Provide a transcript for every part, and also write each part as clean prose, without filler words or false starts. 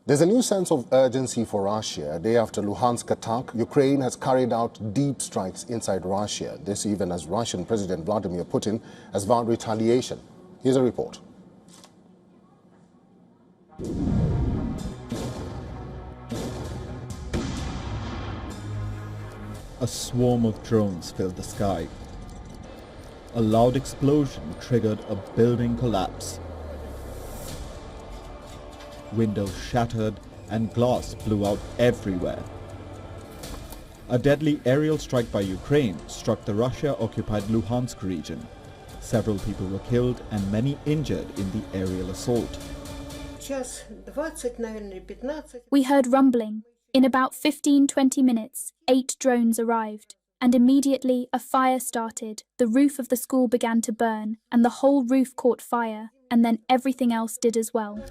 There's a new sense of urgency for Russia. A day after Luhansk attack, Ukraine has carried out deep strikes inside Russia. This even as Russian President Vladimir Putin has vowed retaliation. Here's a report. A swarm of drones filled the sky. A loud explosion triggered a building collapse. Windows shattered and glass blew out everywhere. A deadly aerial strike by Ukraine struck the Russia-occupied Luhansk region. Several people were killed and many injured in the aerial assault. We heard rumbling. In about 15-20 minutes, 8 drones arrived, and immediately a fire started. The roof of the school began to burn, and the whole roof caught fire, and then everything else did as well.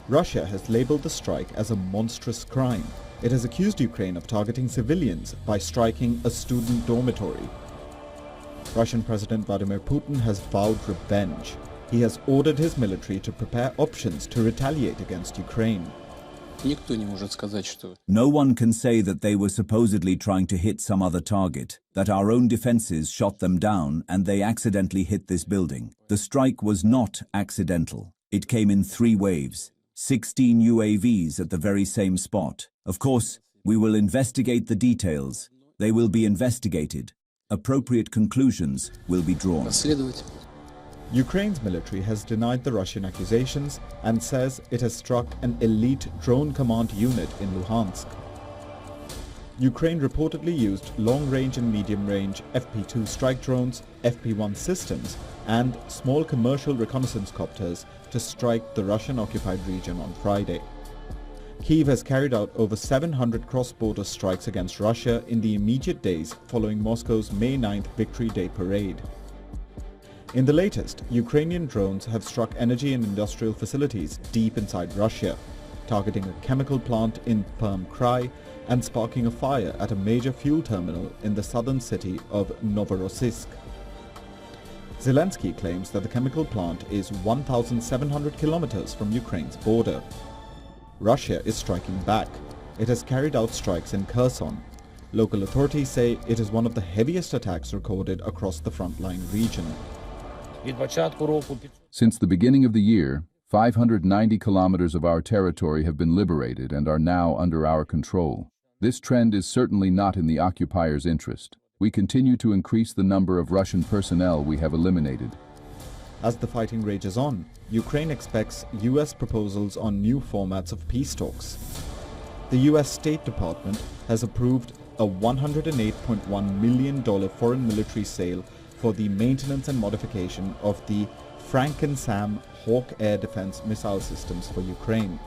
Russia has labeled the strike as a monstrous crime. It has accused Ukraine of targeting civilians by striking a student dormitory. Russian President Vladimir Putin has vowed revenge. He has ordered his military to prepare options to retaliate against Ukraine. No one can say that they were supposedly trying to hit some other target, that our own defenses shot them down and they accidentally hit this building. The strike was not accidental. It came in 3 waves. 16 UAVs at the very same spot. Of course, we will investigate the details. They will be investigated. Appropriate conclusions will be drawn. Ukraine's military has denied the Russian accusations and says it has struck an elite drone command unit in Luhansk. Ukraine reportedly used long-range and medium-range FP-2 strike drones, FP-1 systems, and small commercial reconnaissance copters to strike the Russian-occupied region on Friday. Kyiv has carried out over 700 cross-border strikes against Russia in the immediate days following Moscow's May 9th Victory Day parade. In the latest, Ukrainian drones have struck energy and industrial facilities deep inside Russia, targeting a chemical plant in Perm-Krai and sparking a fire at a major fuel terminal in the southern city of Novorossiysk. Zelensky claims that the chemical plant is 1,700 kilometers from Ukraine's border. Russia is striking back. It has carried out strikes in Kherson. Local authorities say it is one of the heaviest attacks recorded across the frontline region. Since the beginning of the year, 590 kilometers of our territory have been liberated and are now under our control. This trend is certainly not in the occupiers' interest. We continue to increase the number of Russian personnel we have eliminated. As the fighting rages on, Ukraine expects US proposals on new formats of peace talks. The US State Department has approved a $108.1 million foreign military sale for the maintenance and modification of the Franken-Sam Hawk air defense missile systems for Ukraine.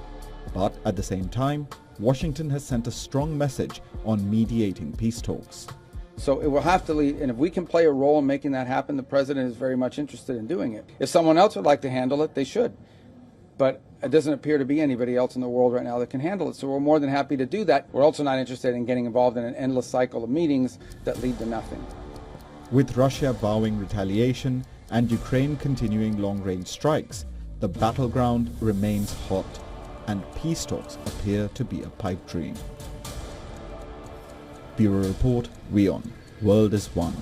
But at the same time, Washington has sent a strong message on mediating peace talks. So it will have to lead, and if we can play a role in making that happen, the president is very much interested in doing it. If someone else would like to handle it, they should. But it doesn't appear to be anybody else in the world right now that can handle it. So we're more than happy to do that. We're also not interested in getting involved in an endless cycle of meetings that lead to nothing. With Russia vowing retaliation and Ukraine continuing long-range strikes, the battleground remains hot, and peace talks appear to be a pipe dream. Bureau Report, WION. World is One.